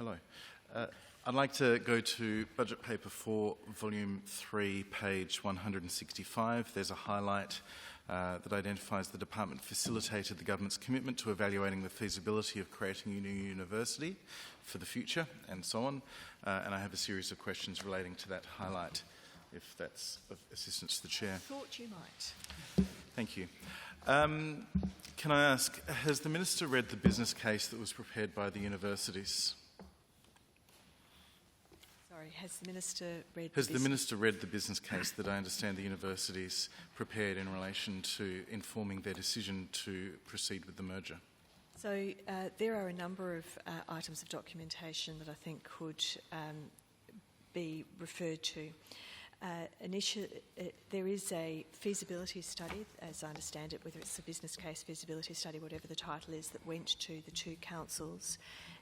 Hello. I'd like to go to Budget Paper 4, Volume 3, page 165. There's a highlight that identifies the Department facilitated the Government's commitment to evaluating the feasibility of creating a new university for the future, and so on. And I have a series of questions relating to that highlight, if that's of assistance to the Chair. I thought you might. Thank you. Can I ask, has the Minister read the business case that was prepared by the universities? Sorry, has the Minister read Has the Minister read the business case that I understand the universities prepared in relation to informing their decision to proceed with the merger? So there are a number of items of documentation that I think could be referred to. There is a feasibility study, as I understand it, whether it's a business case feasibility study, whatever the title is, that went to the two councils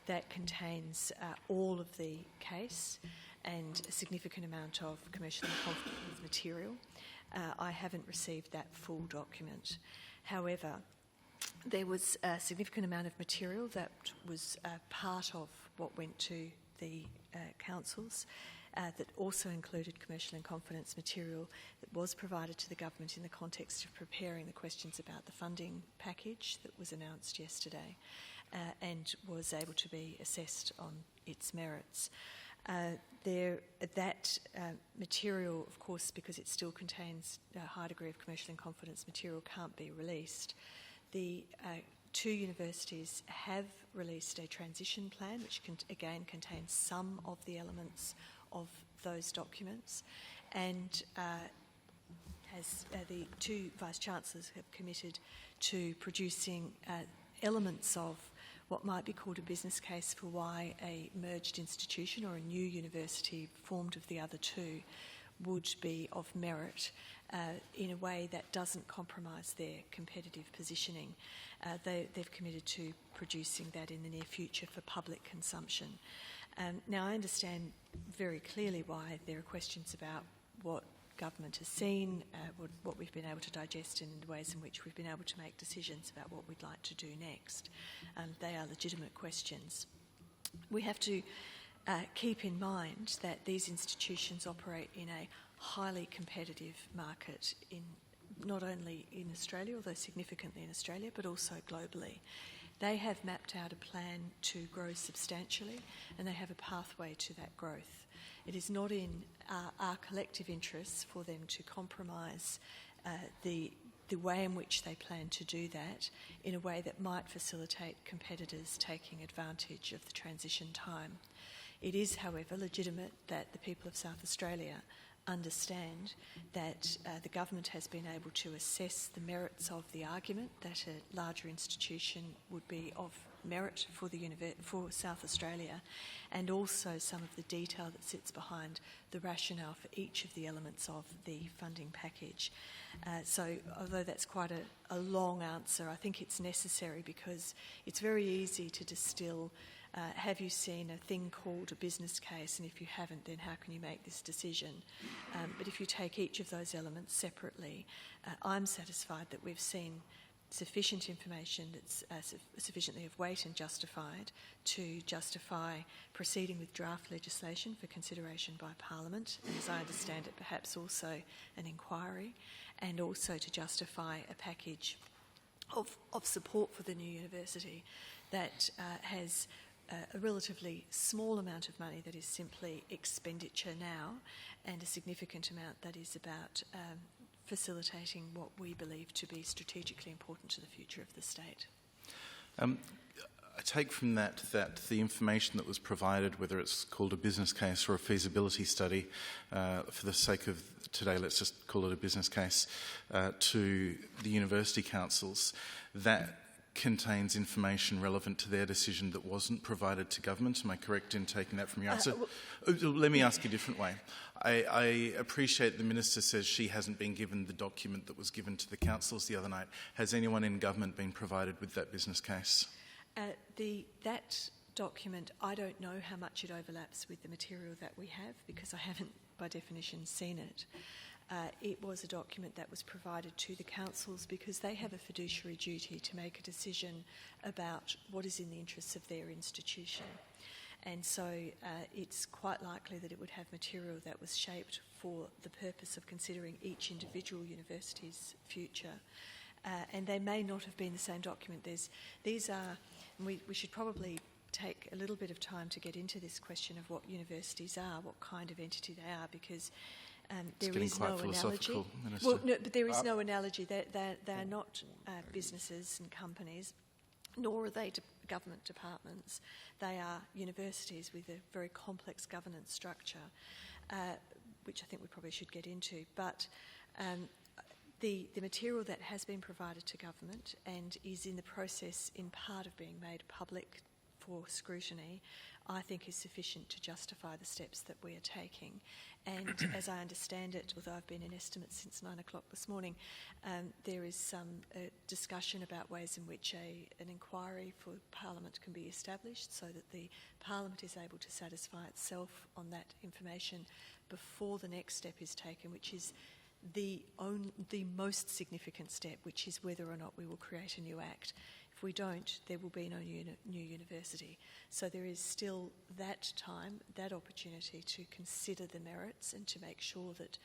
that contains all of the case and a significant amount of commercial and confidence material. I haven't received that full document. However, there was a significant amount of material that was part of what went to the councils that also included commercial and confidence material that was provided to the government in the context of preparing the questions about the funding package that was announced yesterday and was able to be assessed on its merits. That material, of course, because it still contains a high degree of commercial and confidence material, can't be released. The two universities have released a transition plan, which again contains some of the elements of those documents, and the two Vice-Chancellors have committed to producing elements of what might be called a business case for why a merged institution or a new university formed of the other two would be of merit in a way that doesn't compromise their competitive positioning. They've committed to producing that in the near future for public consumption. Now, I understand very clearly why there are questions about what government has seen, what we've been able to digest, and the ways in which we've been able to make decisions about what we'd like to do next. They are legitimate questions. We have to keep in mind that these institutions operate in a highly competitive market, not only in Australia, although significantly in Australia, but also globally. They have mapped out a plan to grow substantially, and they have a pathway to that growth. It is not in our collective interests for them to compromise the way in which they plan to do that in a way that might facilitate competitors taking advantage of the transition time. It is, however, legitimate that the people of South Australia understand that the government has been able to assess the merits of the argument that a larger institution would be of merit for South Australia, and also some of the detail that sits behind the rationale for each of the elements of the funding package. So although that's quite a long answer, I think it's necessary because it's very easy to distill have you seen a thing called a business case, and if you haven't, then how can you make this decision? But if you take each of those elements separately, I'm satisfied that we've seen sufficient information that's sufficiently of weight and justified to justify proceeding with draft legislation for consideration by Parliament, and as I understand it, perhaps also an inquiry, and also to justify a package of support for the new university that has a relatively small amount of money that is simply expenditure now, and a significant amount that is about facilitating what we believe to be strategically important to the future of the state. I take from that the information that was provided, whether it's called a business case or a feasibility study, for the sake of today, let's just call it a business case, to the university councils, that contains information relevant to their decision that wasn't provided to government. Am I correct in taking that from your answer? Let me ask you a different way. I appreciate the Minister says she hasn't been given the document that was given to the councils the other night. Has anyone in government been provided with that business case? That document, I don't know how much it overlaps with the material that we have because I haven't, by definition, seen it. It was a document that was provided to the councils because they have a fiduciary duty to make a decision about what is in the interests of their institution. And so it's quite likely that it would have material that was shaped for the purpose of considering each individual university's future. And they may not have been the same document. These are, and we should probably take a little bit of time to get into this question of what universities are, what kind of entity they are, because there is no analogy. Well, no, but there is no analogy. They are not businesses and companies, nor are they government departments. They are universities with a very complex governance structure, which I think we probably should get into. But the material that has been provided to government and is in the process in part of being made public for scrutiny, I think is sufficient to justify the steps that we are taking. And as I understand it, although I've been in estimates since 9 o'clock this morning, there is some discussion about ways in which an inquiry for Parliament can be established so that the Parliament is able to satisfy itself on that information before the next step is taken, which is the most significant step, which is whether or not we will create a new Act. If we don't, there will be no new university. So there is still that time, that opportunity to consider the merits and to make sure that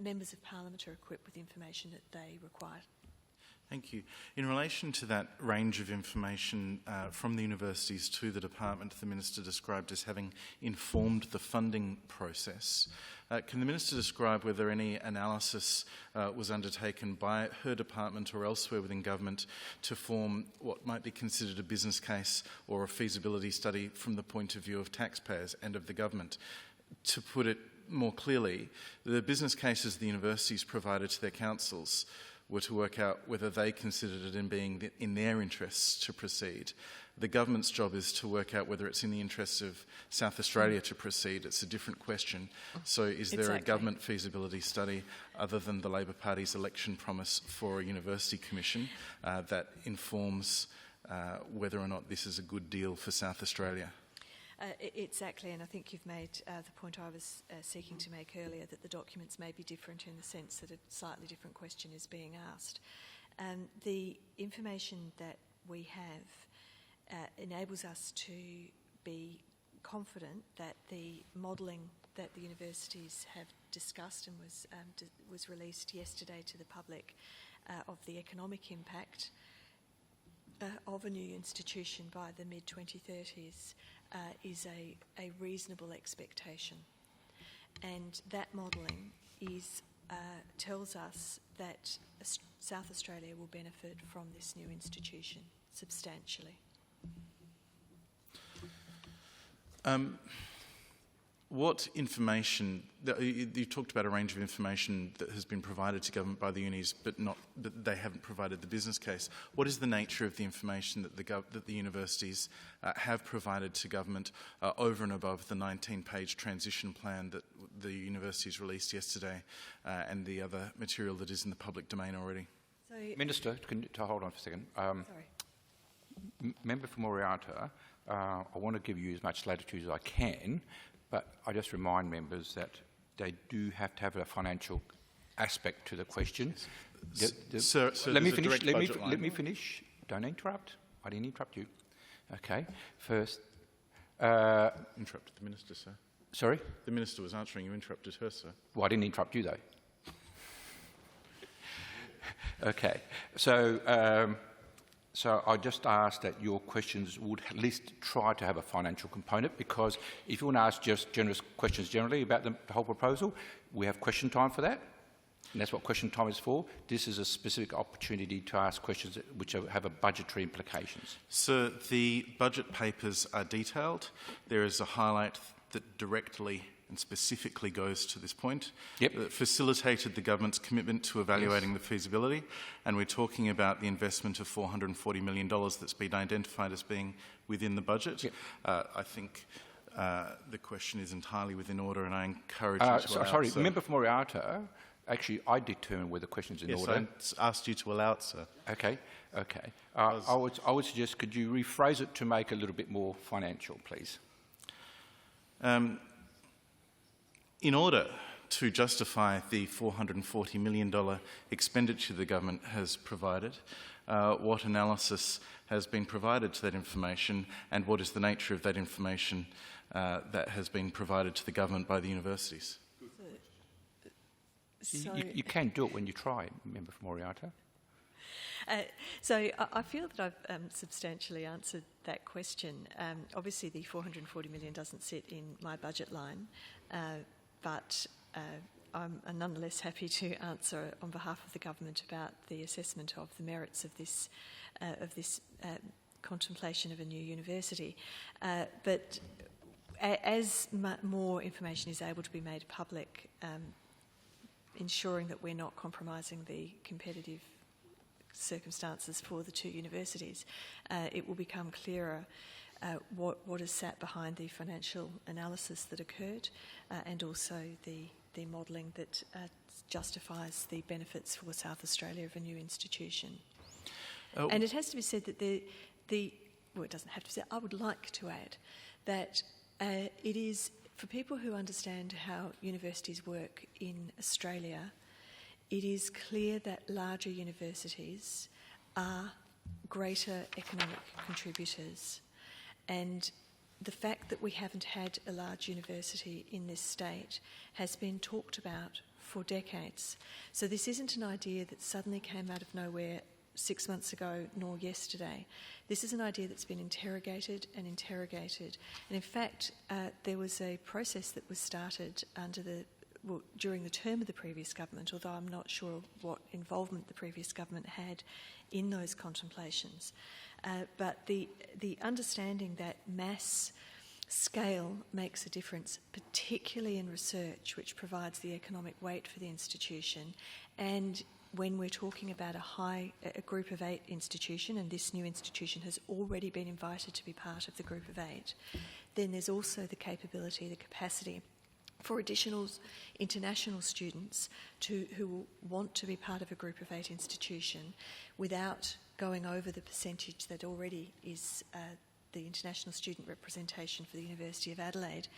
members of Parliament are equipped with information that they require. Thank you. In relation to that range of information from the universities to the department the Minister described as having informed the funding process, can the Minister describe whether any analysis was undertaken by her department or elsewhere within government to form what might be considered a business case or a feasibility study from the point of view of taxpayers and of the government? To put it more clearly, the business cases the universities provided to their councils were to work out whether they considered it in being in their interests to proceed. The government's job is to work out whether it's in the interests of South Australia to proceed. It's a different question. So is there a government feasibility study other than the Labor Party's election promise for a university commission that informs whether or not this is a good deal for South Australia? Exactly, and I think you've made the point I was seeking to make earlier, that the documents may be different in the sense that a slightly different question is being asked. The information that we have enables us to be confident that the modelling that the universities have discussed and was released yesterday to the public of the economic impact of a new institution by the mid-2030s is a reasonable expectation. And that modelling tells us that South Australia will benefit from this new institution substantially. What information, you talked about a range of information that has been provided to government by the unis, but they haven't provided the business case. What is the nature of the information that the universities have provided to government over and above the 19-page transition plan that the universities released yesterday and the other material that is in the public domain already? So, Minister, hold on for a second. Sorry. Member for Moriarty, I want to give you as much latitude as I can, but I just remind members that they do have to have a financial aspect to the question. Sir, let me finish. Don't interrupt. I didn't interrupt you. Okay. First... interrupted the Minister, sir. Sorry? The Minister was answering. You interrupted her, sir. Well, I didn't interrupt you, though. Okay. So I just ask that your questions would at least try to have a financial component, because if you want to ask just generous questions generally about the whole proposal, we have question time for that, and that's what question time is for. This is a specific opportunity to ask questions which have a budgetary implications. So the budget papers are detailed. There is a highlight that directly and specifically goes to this point. Yep. That facilitated the government's commitment to evaluating the feasibility, and we're talking about the investment of $440 million that's been identified as being within the budget. Yep. I think the question is entirely within order, and I encourage you to allow Sorry, it, sir. Member for Moriarty, actually I determine whether the question's in order. Yes, I asked you to allow it, sir. Okay. I would suggest, could you rephrase it to make it a little bit more financial, please? In order to justify the $440 million expenditure the government has provided, what analysis has been provided to that information, and what is the nature of that information that has been provided to the government by the universities? You can do it when you try, Member for Moriarty. So I feel that I've substantially answered that question. Obviously, the $440 million doesn't sit in my budget line, but I'm nonetheless happy to answer on behalf of the government about the assessment of the merits of this contemplation of a new university. But as more information is able to be made public, ensuring that we're not compromising the competitive circumstances for the two universities, it will become clearer what has sat behind the financial analysis that occurred, and also the modelling that justifies the benefits for South Australia of a new institution. Oh. And it has to be said that well, it doesn't have to be said, I would like to add that it is, for people who understand how universities work in Australia, it is clear that larger universities are greater economic contributors. And the fact that we haven't had a large university in this state has been talked about for decades. So this isn't an idea that suddenly came out of nowhere 6 months ago, nor yesterday. This is an idea that's been interrogated and interrogated. And in fact, there was a process that was started during the term of the previous government, although I'm not sure what involvement the previous government had in those contemplations. But the understanding that mass scale makes a difference, particularly in research, which provides the economic weight for the institution, and when we're talking about a group of 8 institution, and this new institution has already been invited to be part of the group of 8, then there's also the capability, the capacity for additional international students who want to be part of a group of 8 institution without going over the percentage that already is the international student representation for the University of Adelaide,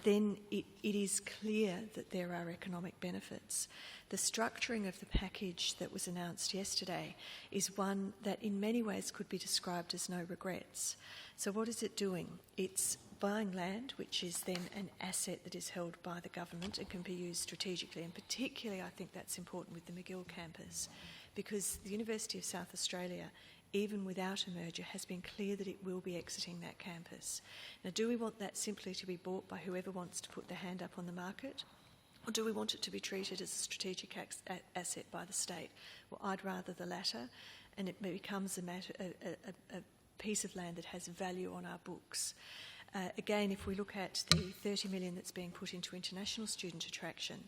then it is clear that there are economic benefits. The structuring of the package that was announced yesterday is one that in many ways could be described as no regrets. So what is it doing? It's buying land, which is then an asset that is held by the government and can be used strategically, and particularly I think that's important with the McGill campus, because the University of South Australia, even without a merger, has been clear that it will be exiting that campus. Now, do we want that simply to be bought by whoever wants to put their hand up on the market? Or do we want it to be treated as a strategic asset by the state? Well, I'd rather the latter, and it becomes a piece of land that has value on our books. Again, if we look at the $30 million that's being put into international student attraction,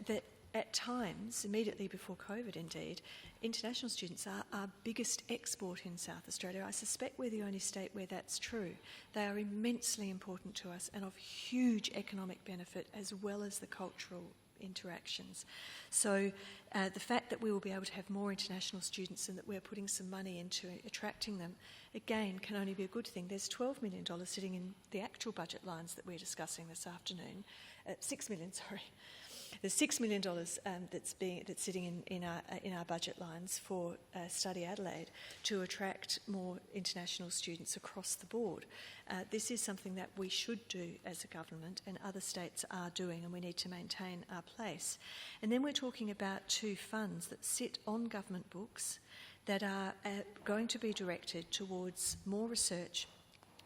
that at times, immediately before COVID indeed, international students are our biggest export in South Australia. I suspect we're the only state where that's true. They are immensely important to us and of huge economic benefit, as well as the cultural interactions. So the fact that we will be able to have more international students and that we're putting some money into attracting them, again, can only be a good thing. There's $12 million sitting in the actual budget lines that we're discussing this afternoon. $6 million, sorry. There's $6 million that's sitting in our budget lines for Study Adelaide to attract more international students across the board. This is something that we should do as a government, and other states are doing, and we need to maintain our place. And then we're talking about 2 funds that sit on government books that are going to be directed towards more research,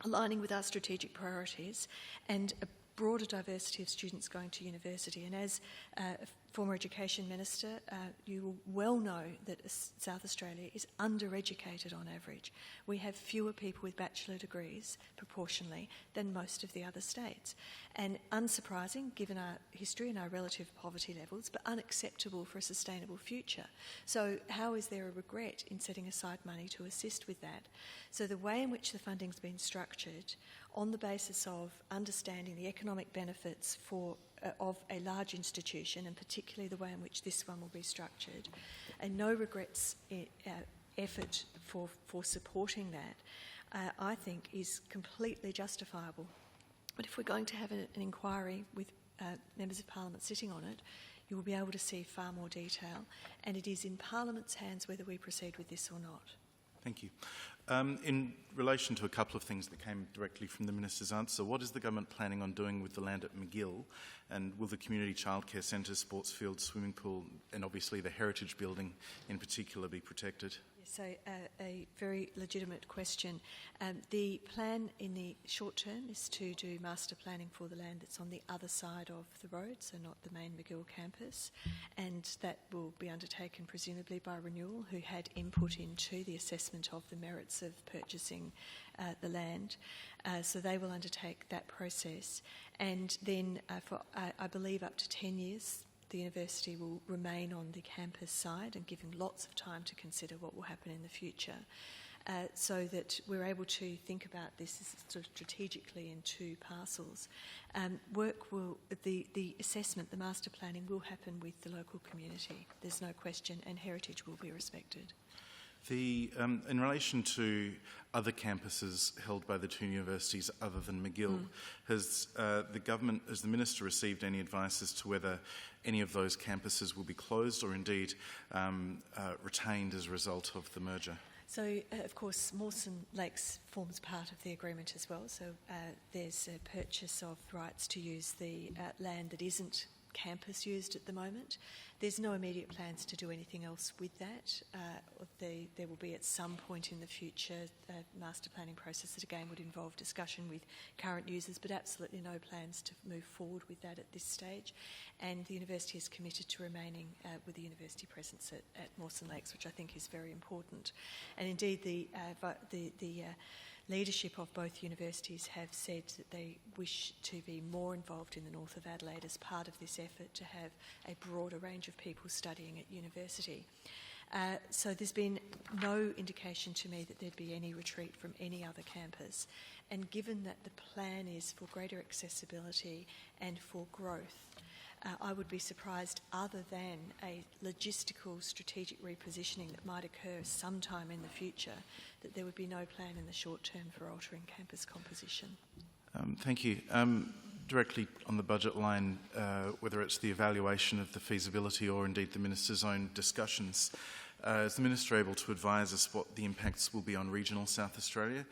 aligning with our strategic priorities, and a broader diversity of students going to university. And as a former education minister, you will well know that South Australia is undereducated on average. We have fewer people with bachelor degrees, proportionally, than most of the other states. And unsurprising, given our history and our relative poverty levels, but unacceptable for a sustainable future. So how is there a regret in setting aside money to assist with that? So the way in which the funding's been structured, on the basis of understanding the economic benefits of a large institution, and particularly the way in which this one will be structured, and no regrets effort for supporting that, I think is completely justifiable. But if we're going to have an inquiry with members of Parliament sitting on it, you will be able to see far more detail, and it is in Parliament's hands whether we proceed with this or not. Thank you. In relation to a couple of things that came directly from the Minister's answer, what is the government planning on doing with the land at McGill, and will the community childcare centre, sports field, swimming pool and obviously the heritage building in particular be protected? So a very legitimate question. The plan in the short term is to do master planning for the land that's on the other side of the road, so not the main McGill campus, and that will be undertaken presumably by Renewal, who had input into the assessment of the merits of purchasing the land. So they will undertake that process, and then for I believe up to 10 years the university will remain on the campus side and given lots of time to consider what will happen in the future, so that we're able to think about this sort of strategically in two parcels. The assessment, the master planning will happen with the local community, there's no question, and heritage will be respected. In relation to other campuses held by the two universities other than McGill, has the Minister received any advice as to whether any of those campuses will be closed or indeed retained as a result of the merger? So, of course, Mawson Lakes forms part of the agreement as well, so there's a purchase of rights to use the land that isn't campus used at the moment. There's no immediate plans to do anything else with that. There will be at some point in the future a master planning process that again would involve discussion with current users, but absolutely no plans to move forward with that at this stage. And the university is committed to remaining with the university presence at Mawson Lakes, which I think is very important. And indeed the leadership of both universities have said that they wish to be more involved in the north of Adelaide as part of this effort to have a broader range of people studying at university. So there's been no indication to me that there'd be any retreat from any other campus. And given that the plan is for greater accessibility and for growth, I would be surprised, other than a logistical strategic repositioning that might occur sometime in the future, that there would be no plan in the short term for altering campus composition. Thank you. Directly on the budget line, whether it's the evaluation of the feasibility or indeed the Minister's own discussions, is the Minister able to advise us what the impacts will be on regional South Australia,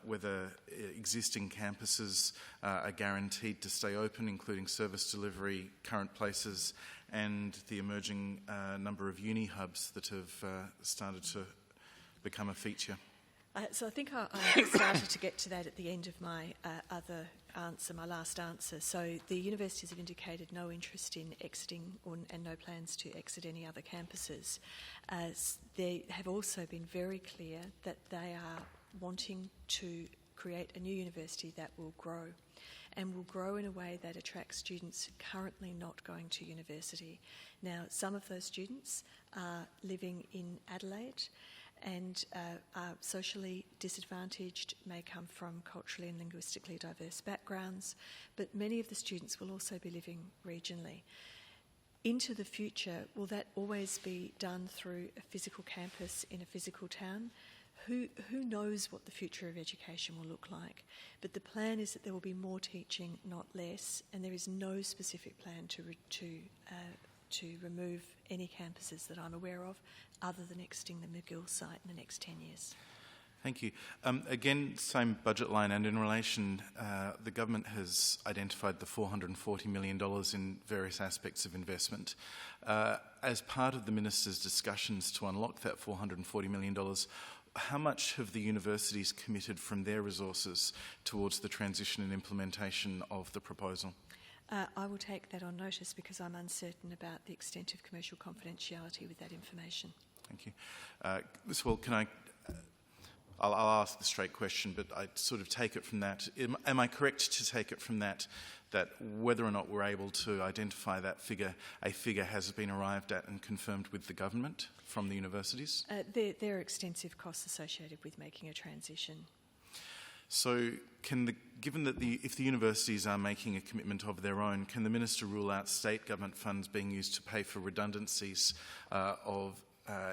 whether existing campuses are guaranteed to stay open, including service delivery, current places, and the emerging number of uni hubs that have started to become a feature? So I think I started to get to that at the end of my other answer, my last answer. So the universities have indicated no interest in exiting and no plans to exit any other campuses. They have also been very clear that they are wanting to create a new university that will grow, and will grow in a way that attracts students currently not going to university. Now, some of those students are living in Adelaide and are socially disadvantaged, may come from culturally and linguistically diverse backgrounds, but many of the students will also be living regionally. Into the future, will that always be done through a physical campus in a physical town? Who knows what the future of education will look like? But the plan is that there will be more teaching, not less, and there is no specific plan to remove any campuses that I'm aware of, other than exiting the McGill site in the next 10 years. Thank you. Again, same budget line, and in relation, the government has identified the $440 million in various aspects of investment. As part of the Minister's discussions to unlock that $440 million, how much have the universities committed from their resources towards the transition and implementation of the proposal? I will take that on notice because I'm uncertain about the extent of commercial confidentiality with that information. Thank you. I'll ask the straight question, but I sort of take it from that. Am I correct to take it from that whether or not we're able to identify that figure, a figure has been arrived at and confirmed with the government from the universities? There are extensive costs associated with making a transition. So, given that if the universities are making a commitment of their own, can the Minister rule out state government funds being used to pay for redundancies of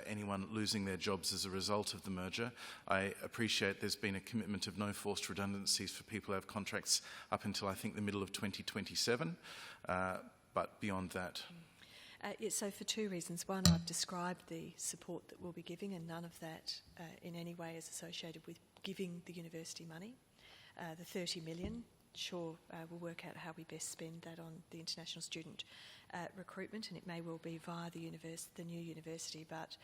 anyone losing their jobs as a result of the merger? I appreciate there's been a commitment of no forced redundancies for people who have contracts up until I think the middle of 2027, but beyond that. So for two reasons. One, I've described the support that we'll be giving, and none of that in any way is associated with giving the university money. The 30 million, sure, we'll work out how we best spend that on the international student recruitment, and it may well be via the new university, but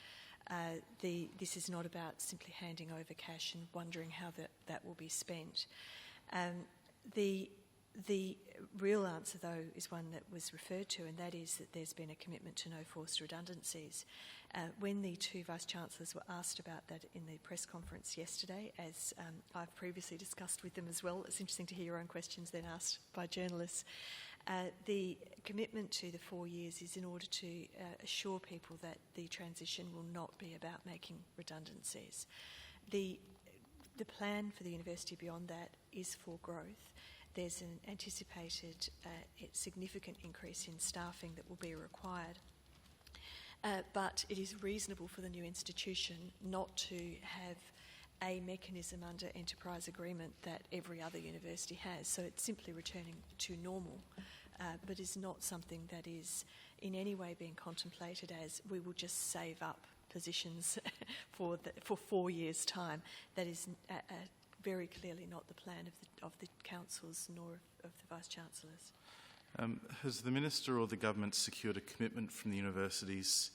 this is not about simply handing over cash and wondering how that will be spent. The real answer, though, is one that was referred to, and that is that there's been a commitment to no forced redundancies. When the two Vice-Chancellors were asked about that in the press conference yesterday, as I've previously discussed with them as well, it's interesting to hear your own questions then asked by journalists, the commitment to the 4 years is in order to assure people that the transition will not be about making redundancies. The plan for the university beyond that is for growth. There's an anticipated significant increase in staffing that will be required. But it is reasonable for the new institution not to have a mechanism under enterprise agreement that every other university has. So it's simply returning to normal, but is not something that is in any way being contemplated as we will just save up positions for 4 years' time. That is very clearly not the plan of the councils nor of the Vice-Chancellors. Has the Minister or the Government secured a commitment from the universities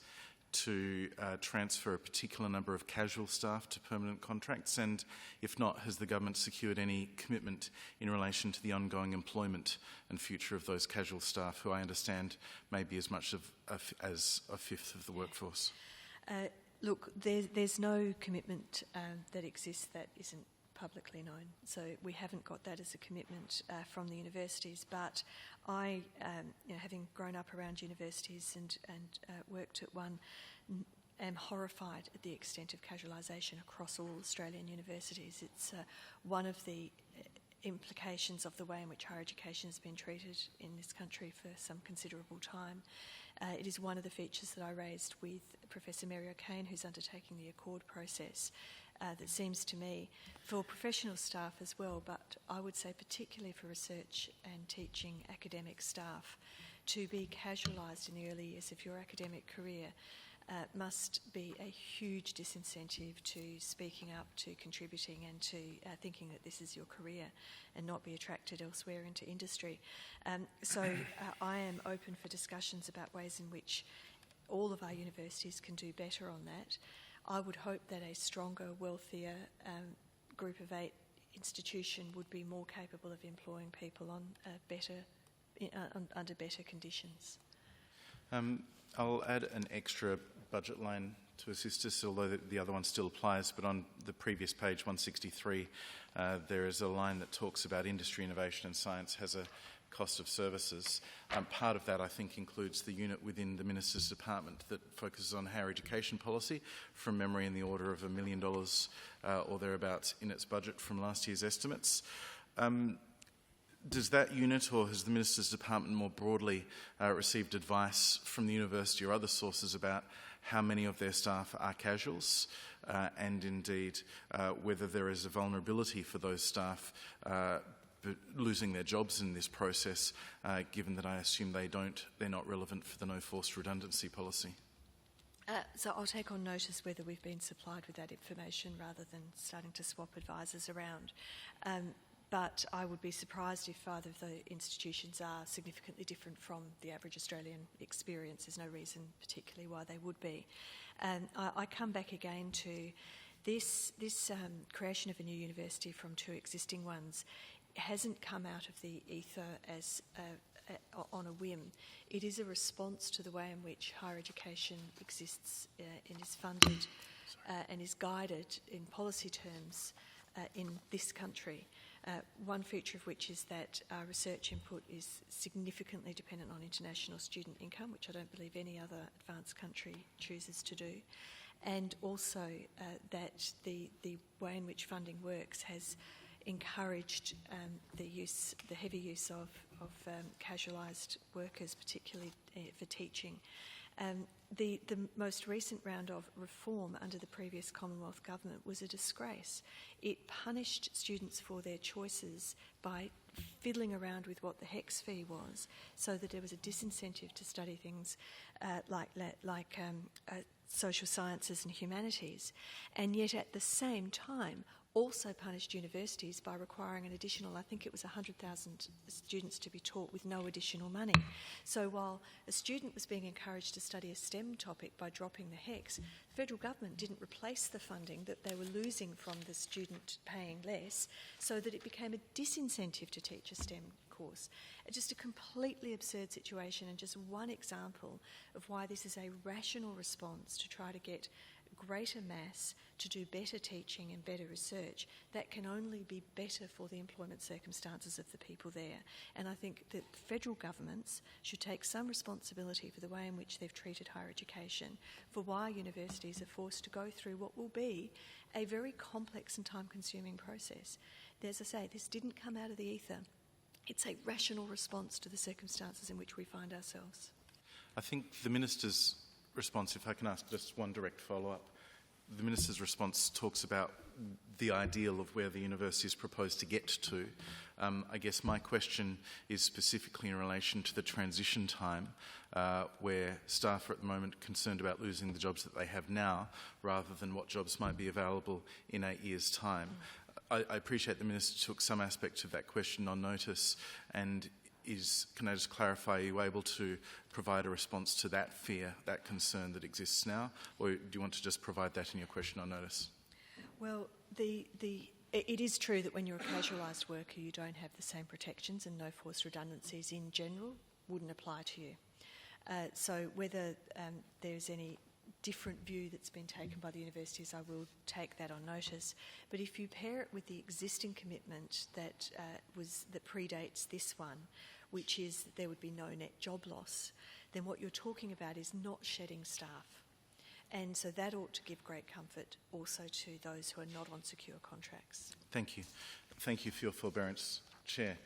to transfer a particular number of casual staff to permanent contracts? And if not, has the Government secured any commitment in relation to the ongoing employment and future of those casual staff, who I understand may be as much as a fifth of the workforce? Look, there's no commitment that exists that isn't publicly known. So we haven't got that as a commitment from the universities. But I, having grown up around universities and worked at one, am horrified at the extent of casualisation across all Australian universities. It's one of the implications of the way in which higher education has been treated in this country for some considerable time. It is one of the features that I raised with Professor Mary O'Kane, who's undertaking the Accord process, that seems to me, for professional staff as well, but I would say particularly for research and teaching academic staff, to be casualised in the early years of your academic career must be a huge disincentive to speaking up, to contributing and to thinking that this is your career and not be attracted elsewhere into industry. So I am open for discussions about ways in which all of our universities can do better on that. I would hope that a stronger, wealthier group of 8 institution would be more capable of employing people on under better conditions. I'll add an extra budget line to assist us, although the other one still applies, but on the previous page, 163, there is a line that talks about industry, innovation and science has a cost of services. Part of that, I think, includes the unit within the Minister's Department that focuses on higher education policy, from memory in the order of $1 million or thereabouts in its budget from last year's estimates. Does that unit, or has the Minister's Department more broadly received advice from the university or other sources about how many of their staff are casuals and indeed whether there is a vulnerability for those staff losing their jobs in this process, given that I assume they're not relevant for the no forced redundancy policy? So I'll take on notice whether we've been supplied with that information rather than starting to swap advisors around. But I would be surprised if either of the institutions are significantly different from the average Australian experience. There's no reason particularly why they would be. I come back again to this creation of a new university from 2 existing ones hasn't come out of the ether as on a whim. It is a response to the way in which higher education exists and is funded and is guided in policy terms in this country. One feature of which is that our research input is significantly dependent on international student income, which I don't believe any other advanced country chooses to do, and also that the way in which funding works has encouraged the heavy use of casualised workers, particularly for teaching. The most recent round of reform under the previous Commonwealth Government was a disgrace. It punished students for their choices by fiddling around with what the HEX fee was, so that there was a disincentive to study things like social sciences and humanities, and yet at the same time also punished universities by requiring an additional, I think it was 100,000 students to be taught with no additional money. So while a student was being encouraged to study a STEM topic by dropping the HEX, the federal government didn't replace the funding that they were losing from the student paying less, so that it became a disincentive to teach a STEM course. Just a completely absurd situation, and just one example of why this is a rational response to try to get greater mass to do better teaching and better research that can only be better for the employment circumstances of the people there. And I think that federal governments should take some responsibility for the way in which they've treated higher education, for why universities are forced to go through what will be a very complex and time-consuming process. As I say, this didn't come out of the ether. It's a rational response to the circumstances in which we find ourselves. I think the Minister's response, if I can ask just one direct follow-up, the Minister's response talks about the ideal of where the university is proposed to get to. I guess my question is specifically in relation to the transition time, where staff are at the moment concerned about losing the jobs that they have now, rather than what jobs might be available in 8 years' time. I appreciate the Minister took some aspect of that question on notice, and can I just clarify, are you able to provide a response to that fear, that concern that exists now, or do you want to just provide that in your question on notice? Well, it is true that when you're a casualised worker you don't have the same protections, and no forced redundancies in general wouldn't apply to you. So whether there's any different view that's been taken by the universities, I will take that on notice. But if you pair it with the existing commitment that predates this one, which is that there would be no net job loss, then what you're talking about is not shedding staff. And so that ought to give great comfort also to those who are not on secure contracts. Thank you. Thank you for your forbearance, Chair.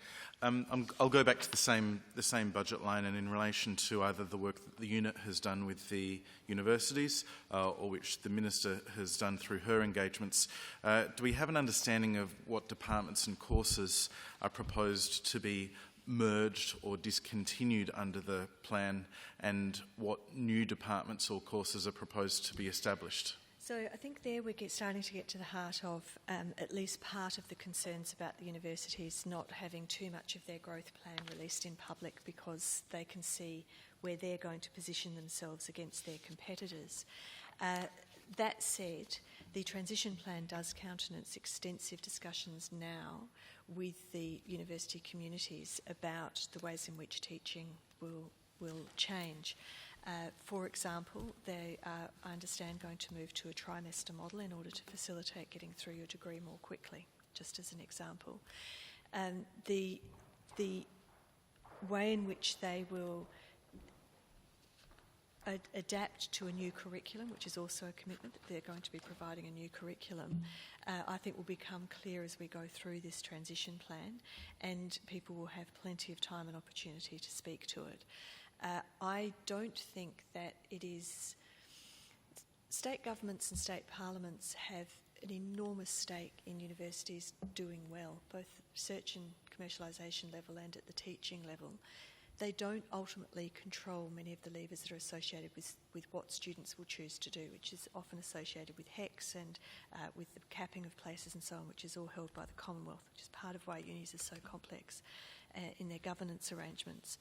I'll go back to the same budget line, and in relation to either the work that the unit has done with the universities or which the Minister has done through her engagements. Do we have an understanding of what departments and courses are proposed to be merged or discontinued under the plan, and what new departments or courses are proposed to be established? So I think there we're starting to get to the heart of at least part of the concerns about the universities not having too much of their growth plan released in public, because they can see where they're going to position themselves against their competitors. That said, the transition plan does countenance extensive discussions now with the university communities about the ways in which teaching will change. For example, they are, I understand, going to move to a trimester model in order to facilitate getting through your degree more quickly, just as an example. The way in which they will adapt to a new curriculum, which is also a commitment that they're going to be providing a new curriculum, I think will become clear as we go through this transition plan, and people will have plenty of time and opportunity to speak to it. I don't think that it is... State governments and state parliaments have an enormous stake in universities doing well, both research and commercialisation level and at the teaching level. They don't ultimately control many of the levers that are associated with what students will choose to do, which is often associated with HEX and with the capping of places and so on, which is all held by the Commonwealth, which is part of why unis are so complex in their governance arrangements.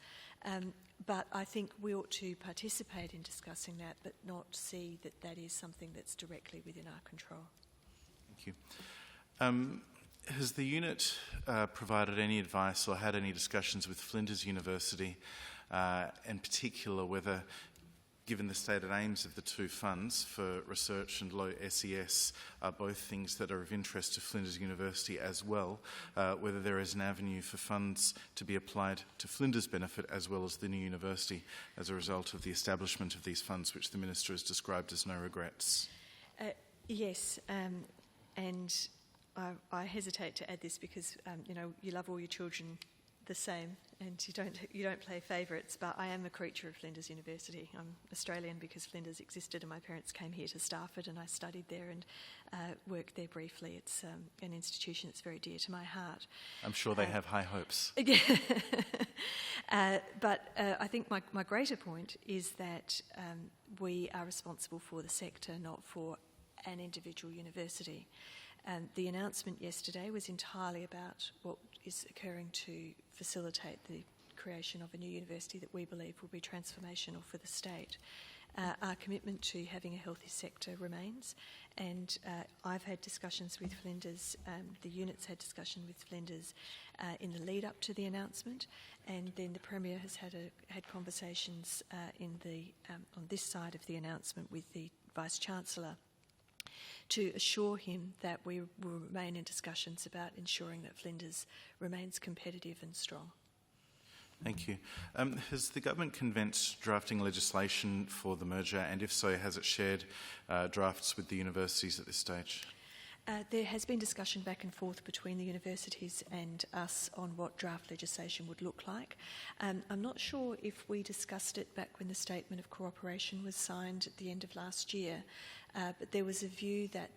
But I think we ought to participate in discussing that, but not see that that is something that's directly within our control. Thank you. Has the unit provided any advice or had any discussions with Flinders University, in particular whether, given the stated aims of the two funds for research and low SES are both things that are of interest to Flinders University as well, whether there is an avenue for funds to be applied to Flinders' benefit as well as the new university as a result of the establishment of these funds, which the Minister has described as no regrets? Yes, and I hesitate to add this because, you love all your children the same, and you don't play favourites, but I am a creature of Flinders University. I'm Australian because Flinders existed and my parents came here to Stafford and I studied there and worked there briefly. It's an institution that's very dear to my heart. I'm sure they have high hopes. But I think my greater point is that we are responsible for the sector, not for an individual university. The announcement yesterday was entirely about what is occurring to facilitate the creation of a new university that we believe will be transformational for the state. Our commitment to having a healthy sector remains, and I've had discussions with Flinders, the unit's had discussion with Flinders in the lead up to the announcement, and then the Premier has had conversations on this side of the announcement with the Vice-Chancellor to assure him that we will remain in discussions about ensuring that Flinders remains competitive and strong. Thank you. Has the government commenced drafting legislation for the merger, and if so, has it shared drafts with the universities at this stage? There has been discussion back and forth between the universities and us on what draft legislation would look like. I'm not sure if we discussed it back when the Statement of Cooperation was signed at the end of last year, but there was a view that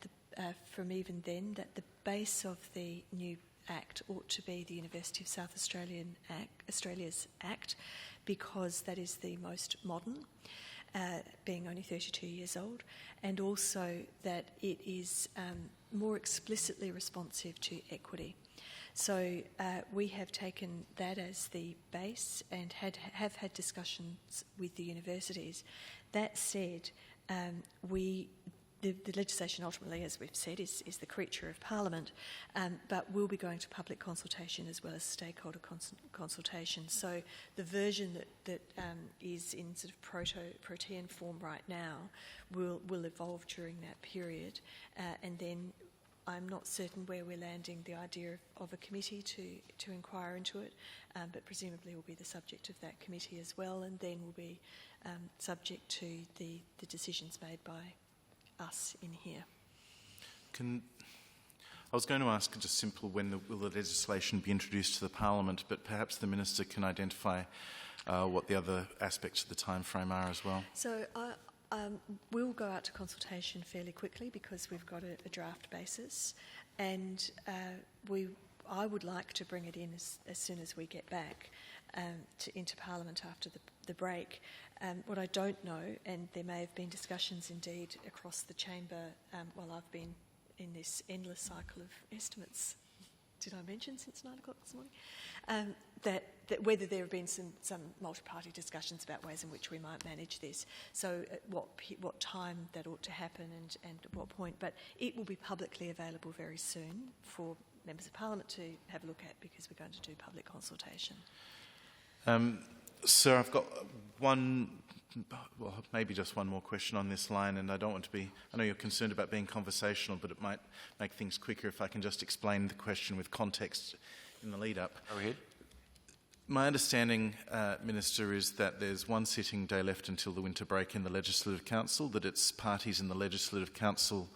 from even then that the base of the new Act ought to be the University of South Australia's Act, because that is the most modern, being only 32 years old, and also that it is more explicitly responsive to equity. So we have taken that as the base and have had discussions with the universities. That said, the legislation ultimately, as we've said, is the creature of Parliament, but will be going to public consultation as well as stakeholder consultation. So the version that is in sort of protean form right now will evolve during that period, and then I'm not certain where we're landing the idea of a committee to inquire into it, but presumably will be the subject of that committee as well, and then will be subject to the decisions made by us in here. I was going to ask just simple, when will the legislation be introduced to the Parliament, but perhaps the Minister can identify what the other aspects of the time frame are as well. So we'll go out to consultation fairly quickly because we've got a draft basis, and I would like to bring it in as soon as we get back into Parliament after the break. What I don't know, and there may have been discussions indeed across the chamber while I've been in this endless cycle of estimates, did I mention since 9 o'clock this morning, that whether there have been some multi-party discussions about ways in which we might manage this. So at what time that ought to happen and at what point. But it will be publicly available very soon for members of Parliament to have a look at, because we're going to do public consultation. Sir, I've got maybe just one more question on this line, and I don't want to be, I know you're concerned about being conversational, but it might make things quicker if I can just explain the question with context in the lead up. Go ahead. My understanding, Minister, is that there's one sitting day left until the winter break in the Legislative Council, that it's parties in the Legislative Council,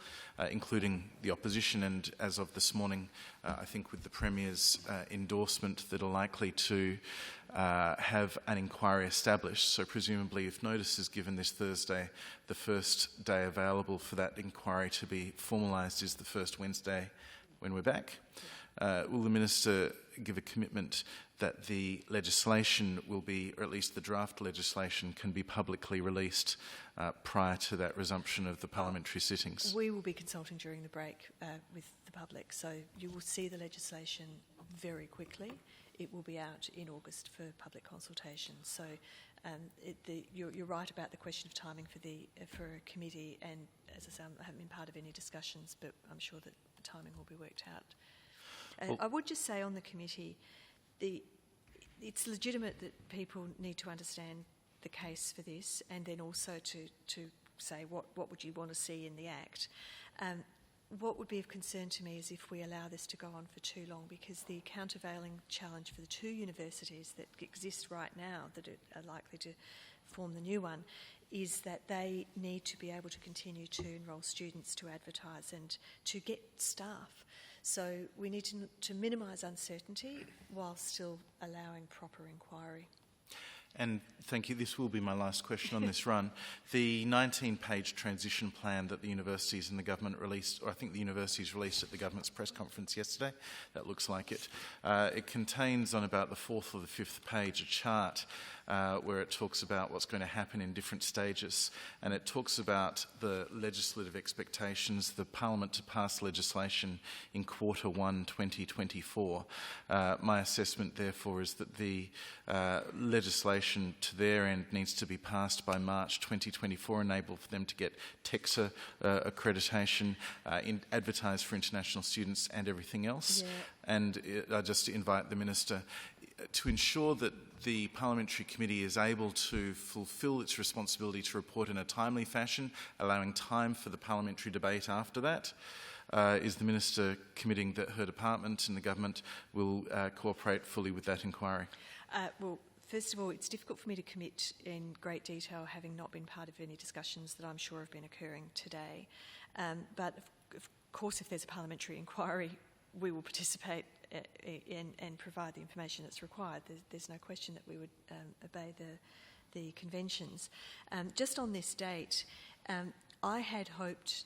including the opposition, and as of this morning, I think with the Premier's endorsement, that are likely to have an inquiry established. So presumably, if notice is given this Thursday, the first day available for that inquiry to be formalised is the first Wednesday when we're back. Will the Minister give a commitment that the legislation will be, or at least the draft legislation, can be publicly released prior to that resumption of the parliamentary sittings? We will be consulting during the break with the public, so you will see the legislation very quickly. It will be out in August for public consultation. So you're right about the question of timing for a committee, and as I say, I haven't been part of any discussions, but I'm sure that the timing will be worked out. I would just say on the committee, it's legitimate that people need to understand the case for this, and then also to say what would you want to see in the Act. What would be of concern to me is if we allow this to go on for too long, because the countervailing challenge for the two universities that exist right now that are likely to form the new one is that they need to be able to continue to enrol students, to advertise and to get staff. So we need to minimise uncertainty while still allowing proper inquiry. And thank you. This will be my last question on this run. The 19-page transition plan that the universities and the government released, or I think the universities released at the government's press conference yesterday, that looks like it. It contains on about the 4th or the 5th page a chart where it talks about what's going to happen in different stages. And it talks about the legislative expectations, the Parliament to pass legislation in Q1 2024. My assessment, therefore, is that the legislation to their end needs to be passed by March 2024, enable for them to get TEXA accreditation, advertise for international students and everything else. Yeah. And I just invite the Minister to ensure that the Parliamentary Committee is able to fulfil its responsibility to report in a timely fashion, allowing time for the parliamentary debate after that. Is the Minister committing that her department and the government will cooperate fully with that inquiry? Well, first of all, it's difficult for me to commit in great detail, having not been part of any discussions that I'm sure have been occurring today. But of course, if there's a parliamentary inquiry, we will participate and provide the information that's required. There's no question that we would obey the conventions. Just on this date, I had hoped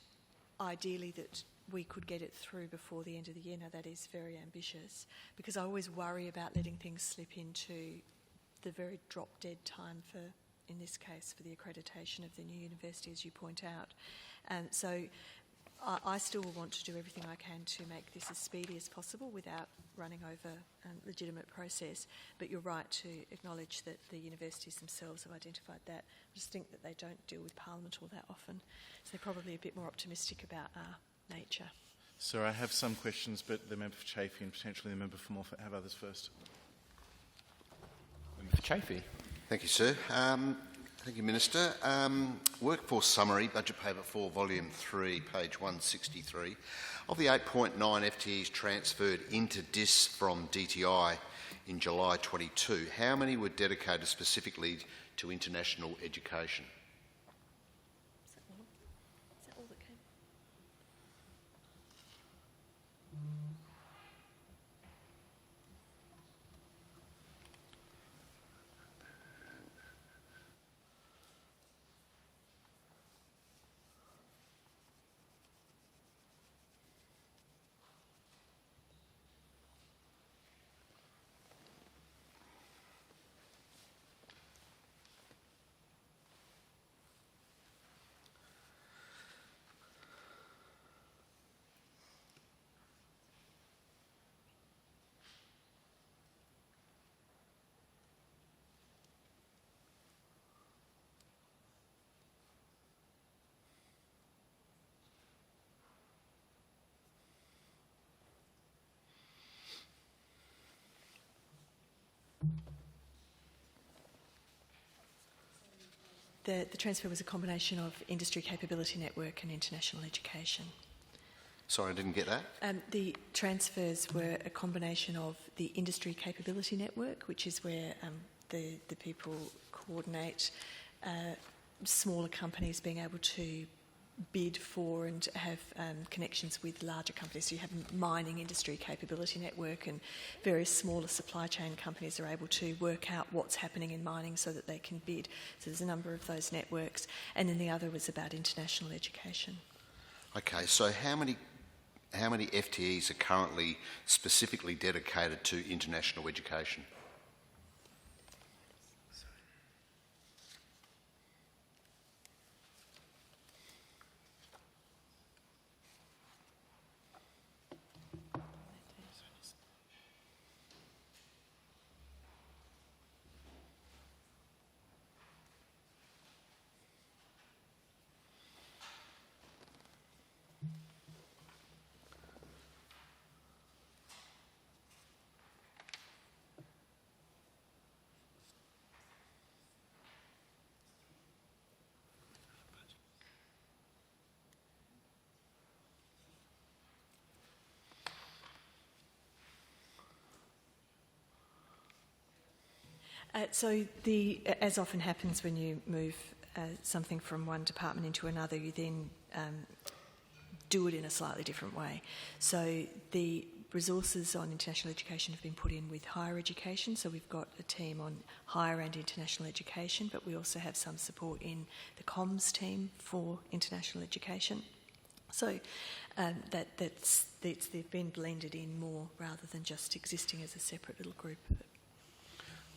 ideally that we could get it through before the end of the year. Now, that is very ambitious, because I always worry about letting things slip into the very drop-dead time for, in this case, for the accreditation of the new university, as you point out. So I still want to do everything I can to make this as speedy as possible without running over legitimate process. But you're right to acknowledge that the universities themselves have identified that. I just think that they don't deal with Parliament all that often, so they're probably a bit more optimistic about our nature. Sir, I have some questions, but the member for Chafee and potentially the member for Morphett have others first. Member for Chafee. Thank you, sir. Thank you, Minister. Workforce Summary, Budget Paper 4, Volume 3, page 163. Of the 8.9 FTEs transferred into DIIS from DTI in July 22, how many were dedicated specifically to international education? Is that all that came? The transfer was a combination of Industry Capability Network and international education. Sorry, I didn't get that. The transfers were a combination of the Industry Capability Network, which is where the people coordinate smaller companies being able to bid for and have connections with larger companies. So you have a mining industry capability network, and various smaller supply chain companies are able to work out what's happening in mining so that they can bid. So there's a number of those networks. And then the other was about international education. Okay, so how many FTEs are currently specifically dedicated to international education? So as often happens when you move something from one department into another, you then do it in a slightly different way. So the resources on international education have been put in with higher education, so we've got a team on higher and international education, but we also have some support in the comms team for international education. So they've been blended in more rather than just existing as a separate little group.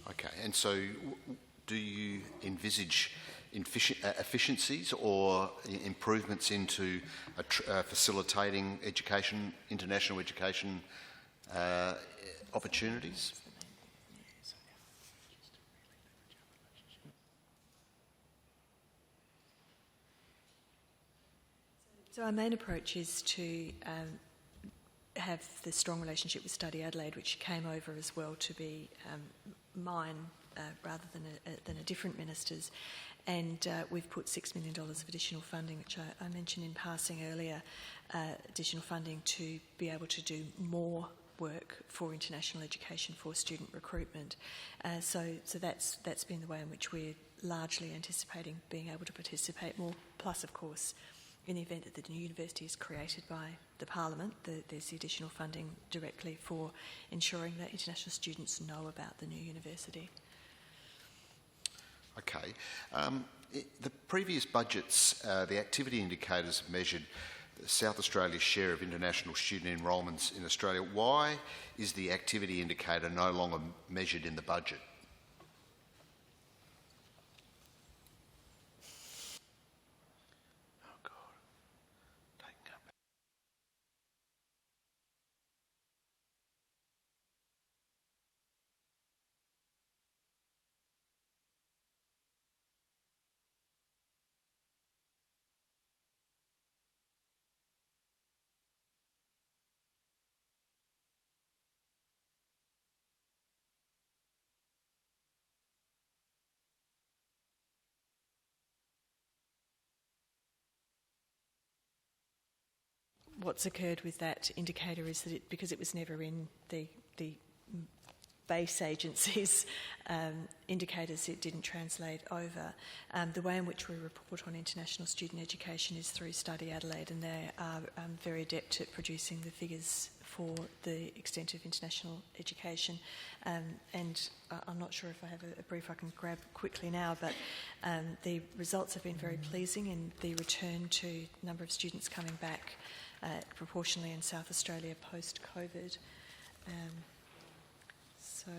Okay, and so do you envisage efficiencies or improvements into facilitating education, international education opportunities? So our main approach is to have the strong relationship with Study Adelaide, which came over as well to be mine rather than a different minister's. And we've put $6 million of additional funding, which I mentioned in passing earlier, additional funding to be able to do more work for international education for student recruitment. So that's been the way in which we're largely anticipating being able to participate more. Plus, of course, in the event that the new university is created by the Parliament, there's the additional funding directly for ensuring that international students know about the new university. Okay. The previous budgets, the activity indicators measured South Australia's share of international student enrolments in Australia. Why is the activity indicator no longer measured in the budget? What's occurred with that indicator is that because it was never in the base agency's indicators, it didn't translate over. The way in which we report on international student education is through Study Adelaide, and they are very adept at producing the figures for the extent of international education. And I'm not sure if I have a brief I can grab quickly now, but the results have been very pleasing in the return to number of students coming back proportionally in South Australia post-COVID. So,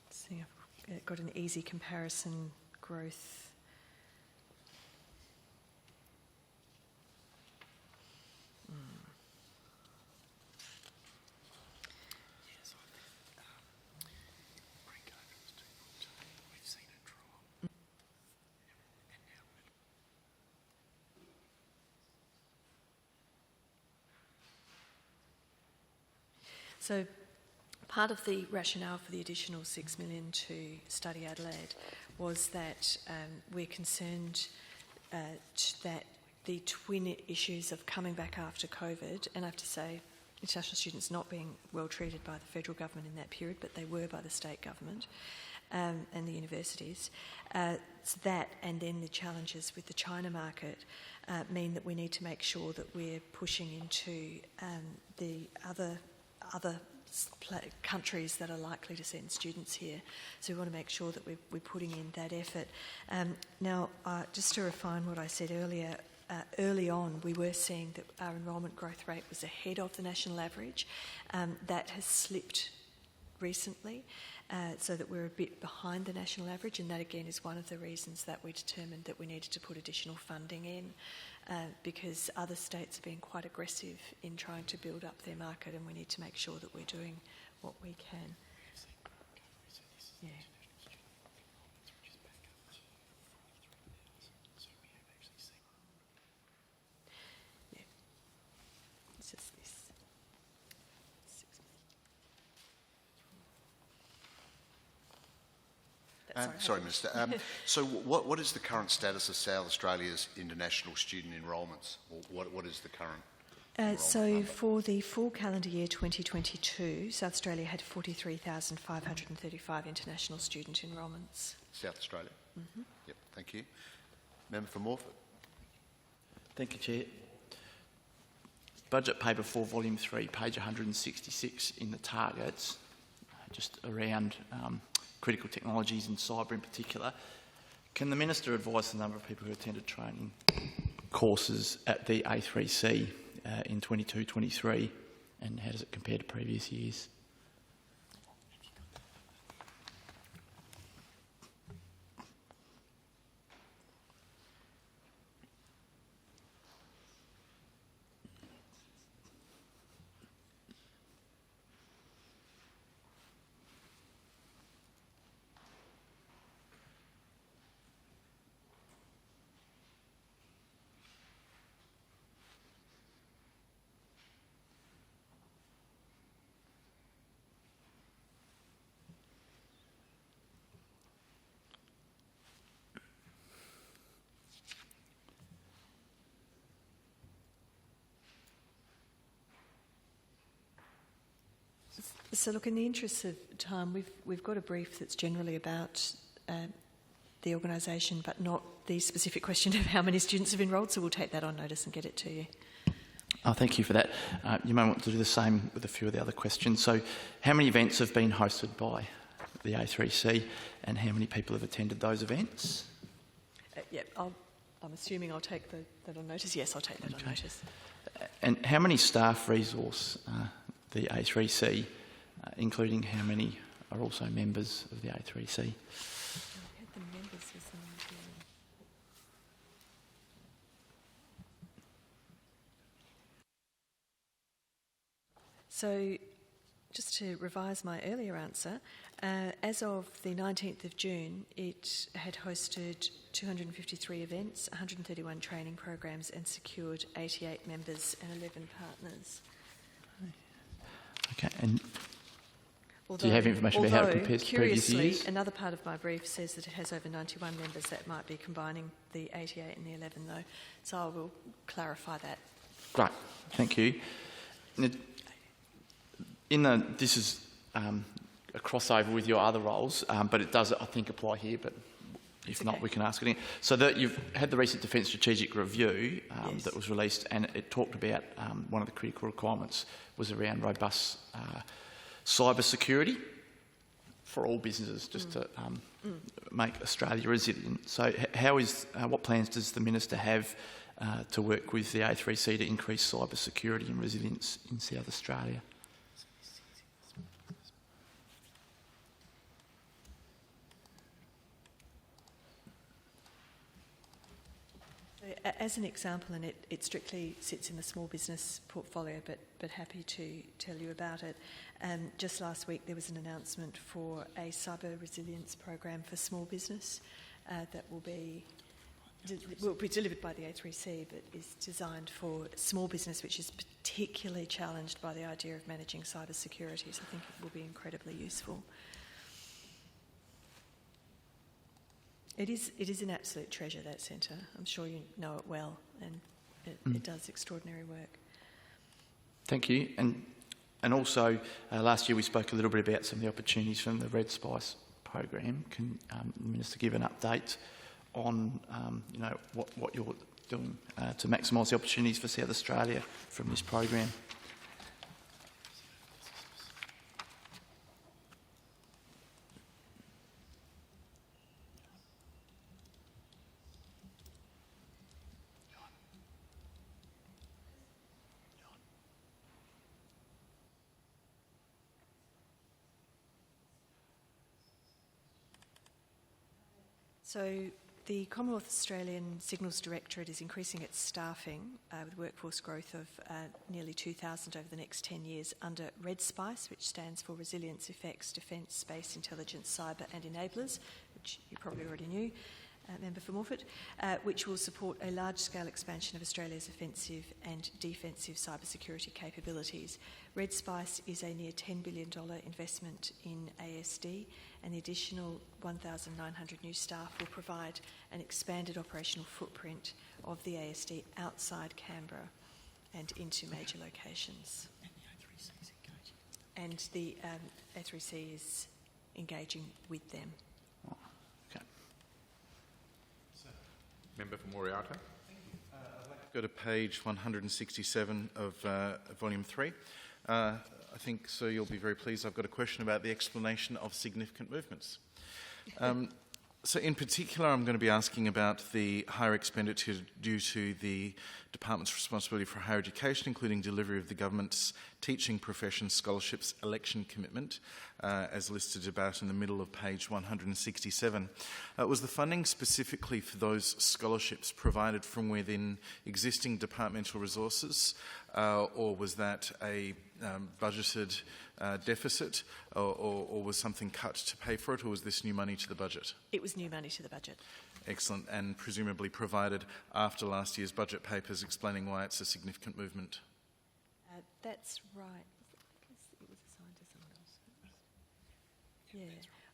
let's see, I've got an easy comparison growth. So part of the rationale for the additional $6 million to Study Adelaide was that we're concerned that the twin issues of coming back after COVID, and I have to say international students not being well treated by the federal government in that period, but they were by the state government and the universities, so that and then the challenges with the China market mean that we need to make sure that we're pushing into the other countries that are likely to send students here. So we want to make sure that we're putting in that effort. Now, just to refine what I said earlier, early on we were seeing that our enrolment growth rate was ahead of the national average. That has slipped recently, so that we're a bit behind the national average, and that again is one of the reasons that we determined that we needed to put additional funding in. Because other states are being quite aggressive in trying to build up their market, and we need to make sure that we're doing what we can. Yeah. Yeah. It's just this. Sorry, Minister. So what is the current status of South Australia's international student enrolments? Or what is the current so number? for the full calendar year 2022, South Australia had 43,535 international student enrolments. South Australia? Mm-hmm. Yep, thank you. Member for Morford. Thank you, Chair. Budget paper 4, volume 3, page 166 in the targets, just around critical technologies and cyber in particular. Can the Minister advise the number of people who attended training courses at the A3C in 22-23, and how does it compare to previous years? So look, in the interest of time, we've got a brief that's generally about the organisation, but not the specific question of how many students have enrolled, so we'll take that on notice and get it to you. Oh, thank you for that. You may want to do the same with a few of the other questions. So how many events have been hosted by the A3C, and how many people have attended those events? I'm assuming I'll take that on notice. Yes, I'll take that on notice. And how many staff resource the A3C, including how many are also members of the A3C? So, just to revise my earlier answer, as of the 19th of June, it had hosted 253 events, 131 training programs, and secured 88 members and 11 partners. Okay, and do you have information about how it compares to previous years? Curiously, another part of my brief says that it has over 91 members. That might be combining the 88 and the 11, though. So I will clarify that. Great, thank you. This is a crossover with your other roles, but it does, I think, apply here, but if not, we can ask it again. So you've had the recent Defence Strategic Review yes. that was released, and it talked about one of the critical requirements was around robust cyber security for all businesses, just to make Australia resilient. So what plans does the Minister have to work with the A3C to increase cyber security and resilience in South Australia? As an example, and it strictly sits in the small business portfolio, but happy to tell you about it. Just last week there was an announcement for a cyber resilience program for small business that will be delivered by the A3C, but is designed for small business, which is particularly challenged by the idea of managing cyber security. So I think it will be incredibly useful. It is an absolute treasure, that centre. I'm sure you know it well, and it does extraordinary work. Thank you. And also, last year we spoke a little bit about some of the opportunities from the Red Spice program. Can the Minister give an update on what you're doing to maximise the opportunities for South Australia from this program? So the Commonwealth Australian Signals Directorate is increasing its staffing with workforce growth of nearly 2,000 over the next 10 years under Red Spice, which stands for Resilience, Effects, Defence, Space, Intelligence, Cyber and Enablers, which you probably already knew, Member for Morford, which will support a large-scale expansion of Australia's offensive and defensive cybersecurity capabilities. Red Spice is a near $10 billion investment in ASD, and the additional 1,900 new staff will provide an expanded operational footprint of the ASD outside Canberra and into major locations. And the A3C is engaging with them. Member for Moriarty. I'd like to go to page 167 of Volume 3. I think, sir, you'll be very pleased. I've got a question about the explanation of significant movements. So in particular, I'm going to be asking about the higher expenditure due to the Department's responsibility for higher education, including delivery of the government's teaching profession scholarships election commitment, as listed about in the middle of page 167. Was the funding specifically for those scholarships provided from within existing departmental resources, or was that a budgeted deficit, or was something cut to pay for it, or was this new money to the budget? It was new money to the budget. Excellent, and presumably provided after last year's budget papers explaining why it's a significant movement. That's right. It was assigned to someone else. Yeah,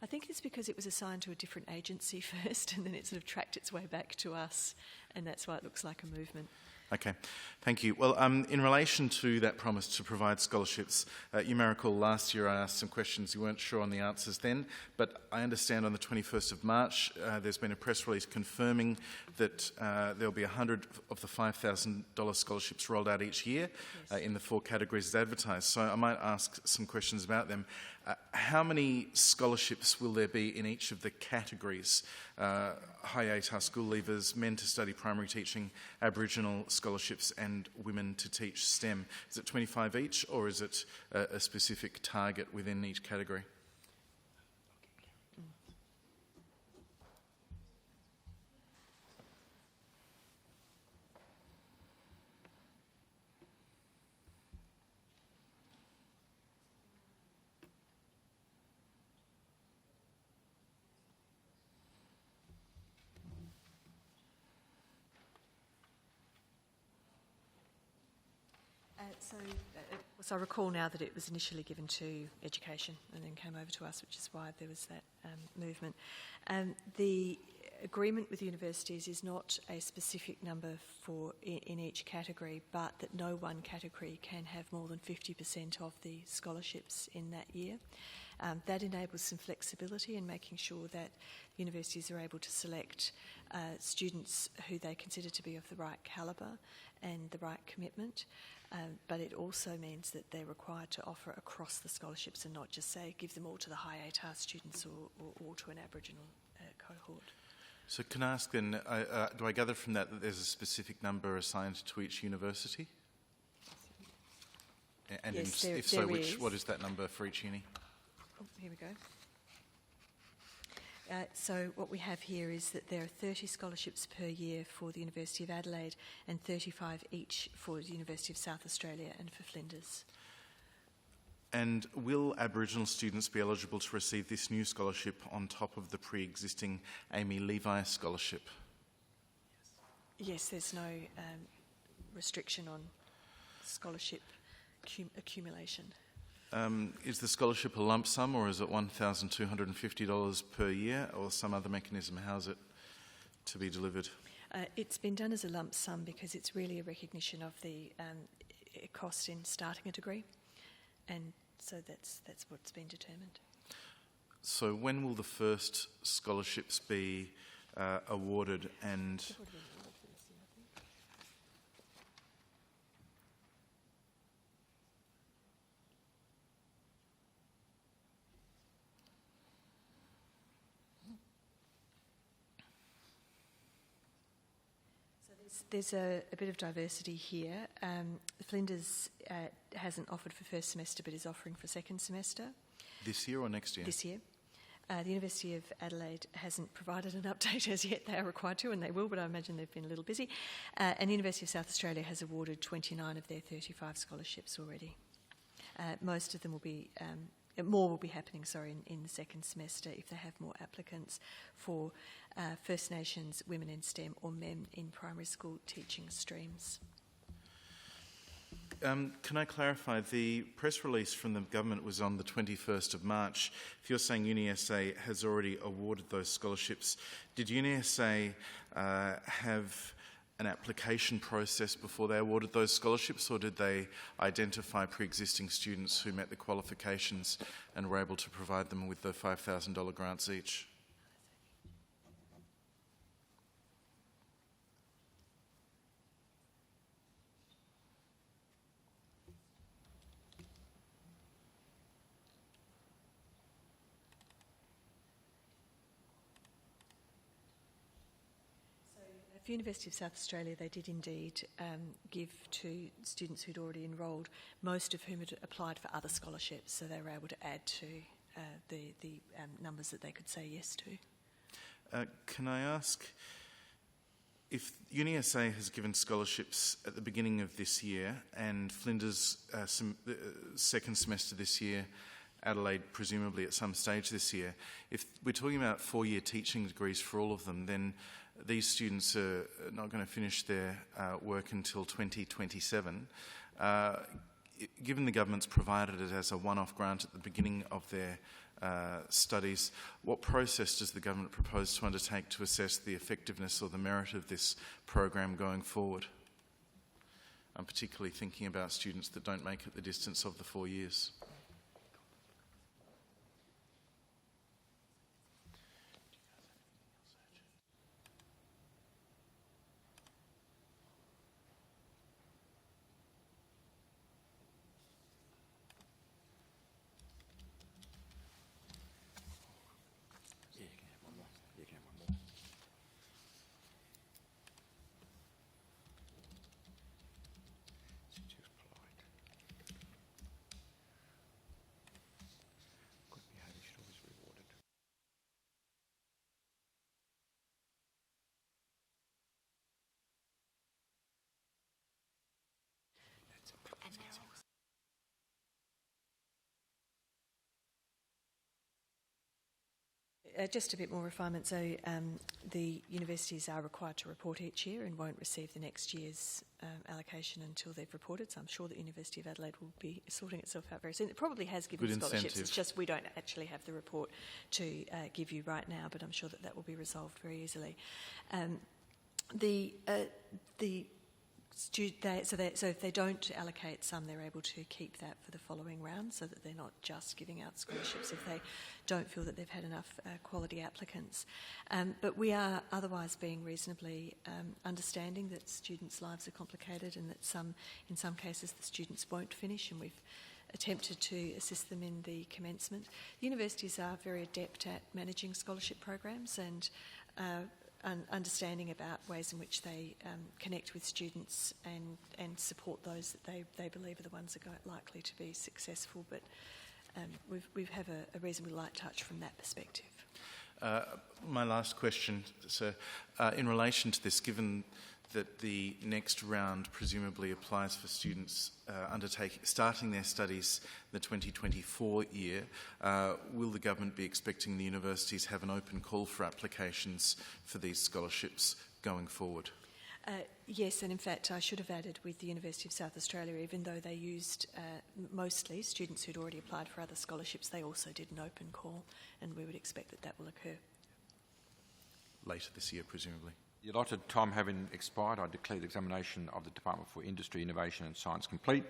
I think it's because it was assigned to a different agency first, and then it sort of tracked its way back to us, and that's why it looks like a movement. Okay, thank you. Well, in relation to that promise to provide scholarships, you may recall last year I asked some questions. You weren't sure on the answers then, but I understand on the 21st of March there's been a press release confirming that there'll be 100 of the $5,000 scholarships rolled out each year in the 4 categories as advertised. So I might ask some questions about them. How many scholarships will there be in each of the categories? High ATAR school leavers, men to study primary teaching, Aboriginal scholarships and women to teach STEM. Is it 25 each, or is it a specific target within each category? So I recall now that it was initially given to education and then came over to us, which is why there was that movement. The agreement with universities is not a specific number for in each category, but that no one category can have more than 50% of the scholarships in that year. That enables some flexibility in making sure that universities are able to select students who they consider to be of the right calibre and the right commitment. But it also means that they're required to offer across the scholarships and not just say give them all to the high ATAR students or to an Aboriginal cohort. So can I ask then, do I gather from that there's a specific number assigned to each university? And yes, if so, what is that number for each uni? Oh, here we go. So what we have here is that there are 30 scholarships per year for the University of Adelaide and 35 each for the University of South Australia and for Flinders. And will Aboriginal students be eligible to receive this new scholarship on top of the pre-existing Amy Levi scholarship? Yes, there's no restriction on scholarship accumulation. Is the scholarship a lump sum, or is it $1,250 per year, or some other mechanism? How is it to be delivered? It's been done as a lump sum because it's really a recognition of the cost in starting a degree, and so that's what's been determined. So when will the first scholarships be awarded, and there's a bit of diversity here. Flinders hasn't offered for first semester but is offering for second semester. This year or next year? This year. The University of Adelaide hasn't provided an update as yet. They are required to, and they will, but I imagine they've been a little busy. And the University of South Australia has awarded 29 of their 35 scholarships already. Most of them will be... more will be happening, in the second semester if they have more applicants for First Nations, women in STEM or men in primary school teaching streams. Can I clarify, the press release from the government was on the 21st of March. If you're saying UniSA has already awarded those scholarships, did UniSA have an application process before they awarded those scholarships, or did they identify pre-existing students who met the qualifications and were able to provide them with the $5,000 grants each? For University of South Australia, they did indeed give to students who'd already enrolled, most of whom had applied for other scholarships, so they were able to add to the numbers that they could say yes to. Can I ask, if UniSA has given scholarships at the beginning of this year and Flinders second semester this year, Adelaide presumably at some stage this year, if we're talking about 4-year teaching degrees for all of them, then these students are not going to finish their work until 2027. Given the government's provided it as a one-off grant at the beginning of their studies, what process does the government propose to undertake to assess the effectiveness or the merit of this program going forward? I'm particularly thinking about students that don't make it the distance of the 4 years. Just a bit more refinement. So the universities are required to report each year and won't receive the next year's allocation until they've reported. So I'm sure the University of Adelaide will be sorting itself out very soon. It probably has given Good scholarships. incentive. It's just we don't actually have the report to give you right now, but I'm sure that will be resolved very easily. So if they don't allocate some, they're able to keep that for the following round, so that they're not just giving out scholarships if they don't feel that they've had enough quality applicants. But we are otherwise being reasonably understanding that students' lives are complicated and that in some cases the students won't finish, and we've attempted to assist them in the commencement. The universities are very adept at managing scholarship programs and understanding about ways in which they connect with students and support those that they believe are the ones that are likely to be successful. But we have a reasonably light touch from that perspective. My last question, sir, in relation to this, given that the next round presumably applies for students starting their studies in the 2024 year, will the government be expecting the universities have an open call for applications for these scholarships going forward? Yes, and in fact I should have added with the University of South Australia, even though they used mostly students who'd already applied for other scholarships, they also did an open call, and we would expect that will occur. Later this year, presumably. The allotted time having expired, I declare the examination of the Department for Industry, Innovation and Science complete.